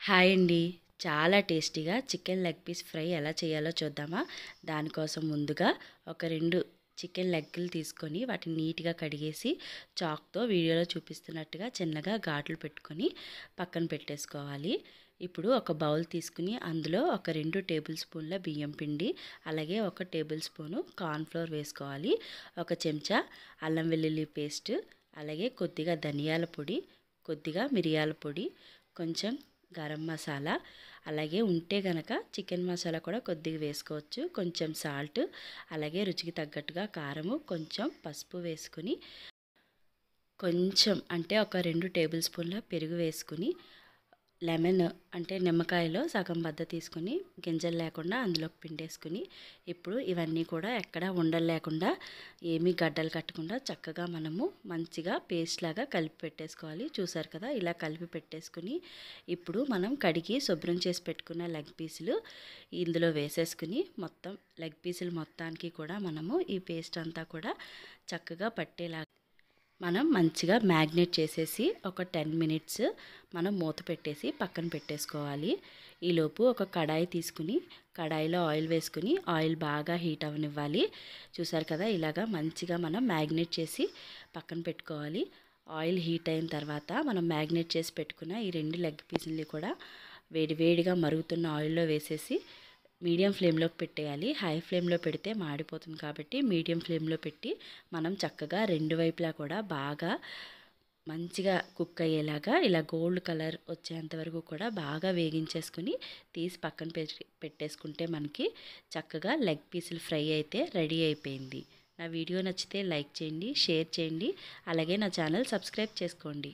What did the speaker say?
Hi అండి. చాలా టేస్టీగా చికెన్ లెగ్ పీస్ ఫ్రై ఎలా చేయాలో చూద్దామా? దానికోసం ముందుగా ఒక 2 చికెన్ లెగ్‌లు తీసుకొని వాటిని నీట్‌గా కడిగేసి చాక్‌తో వీడియోలో చూపిస్తున్నట్టుగా చిన్నగా ఘాట్లు పెట్టుకొని పక్కన పెట్టేసుకోవాలి. ఇప్పుడు ఒక బౌల్ తీసుకుని అందులో ఒక 2 టేబుల్ స్పూన్ల బియ్యం పిండి, అలాగే ఒక టేబుల్ స్పూను కార్న్ ఫ్లోర్ వేసుకోవాలి. ఒక చెంచా అల్లం వెల్లుల్లి పేస్ట్, అలాగే కొద్దిగా ధనియాల పొడి, కొద్దిగా మిరియాల పొడి, కొంచెం గరం మసాలా, అలాగే ఉంటే గనక చికెన్ మసాలా కూడా కొద్దిగా వేసుకోవచ్చు. కొంచెం సాల్ట్, అలాగే రుచికి తగ్గట్టుగా కారము, కొంచెం పసుపు వేసుకుని కొంచెం అంటే ఒక 2 టేబుల్ స్పూన్ల పెరుగు వేసుకుని లెమన్ అంటే నిమ్మకాయలో సగం బద్ద తీసుకుని గింజలు లేకుండా అందులోకి పిండేసుకుని ఇప్పుడు ఇవన్నీ కూడా ఎక్కడ ఉండలు లేకుండా ఏమీ గడ్డలు కట్టకుండా చక్కగా మనము మంచిగా పేస్ట్ లాగా కలిపి పెట్టేసుకోవాలి. చూసారు కదా, ఇలా కలిపి పెట్టేసుకుని ఇప్పుడు మనం కడిగి శుభ్రం చేసి పెట్టుకున్న లెగ్ పీసులు ఇందులో వేసేసుకుని మొత్తం లెగ్ పీసులు మొత్తానికి కూడా మనము ఈ పేస్ట్ అంతా కూడా చక్కగా పట్టేలా మనం మంచిగా మ్యాగ్నేట్ చేసేసి ఒక 10 మినిట్స్ మనం మూత పెట్టేసి పక్కన పెట్టేసుకోవాలి. ఈలోపు ఒక కడాయి తీసుకుని కడాయిలో ఆయిల్ వేసుకుని ఆయిల్ బాగా హీట్ అవ్వనివ్వాలి. చూసారు కదా, ఇలాగా మంచిగా మనం మ్యాగ్నేట్ చేసి పక్కన పెట్టుకోవాలి. ఆయిల్ హీట్ అయిన తర్వాత మనం మ్యాగ్నేట్ చేసి పెట్టుకున్న ఈ 2 లెగ్ పీసుల్ని కూడా వేడివేడిగా మరుగుతున్న ఆయిల్లో వేసేసి మీడియం ఫ్లేమ్లోకి పెట్టేయాలి. హై ఫ్లేమ్లో పెడితే మాడిపోతుంది కాబట్టి మీడియం ఫ్లేమ్లో పెట్టి మనం చక్కగా రెండు వైపులా కూడా బాగా మంచిగా కుక్ అయ్యేలాగా ఇలా గోల్డ్ కలర్ వచ్చేంత వరకు కూడా బాగా వేగించేసుకుని తీసి పక్కన పెట్టేసుకుంటే మనకి చక్కగా లెగ్ పీసులు ఫ్రై అయితే రెడీ అయిపోయింది. నా వీడియో నచ్చితే లైక్ చేయండి, షేర్ చేయండి, అలాగే నా ఛానల్ సబ్స్క్రైబ్ చేసుకోండి.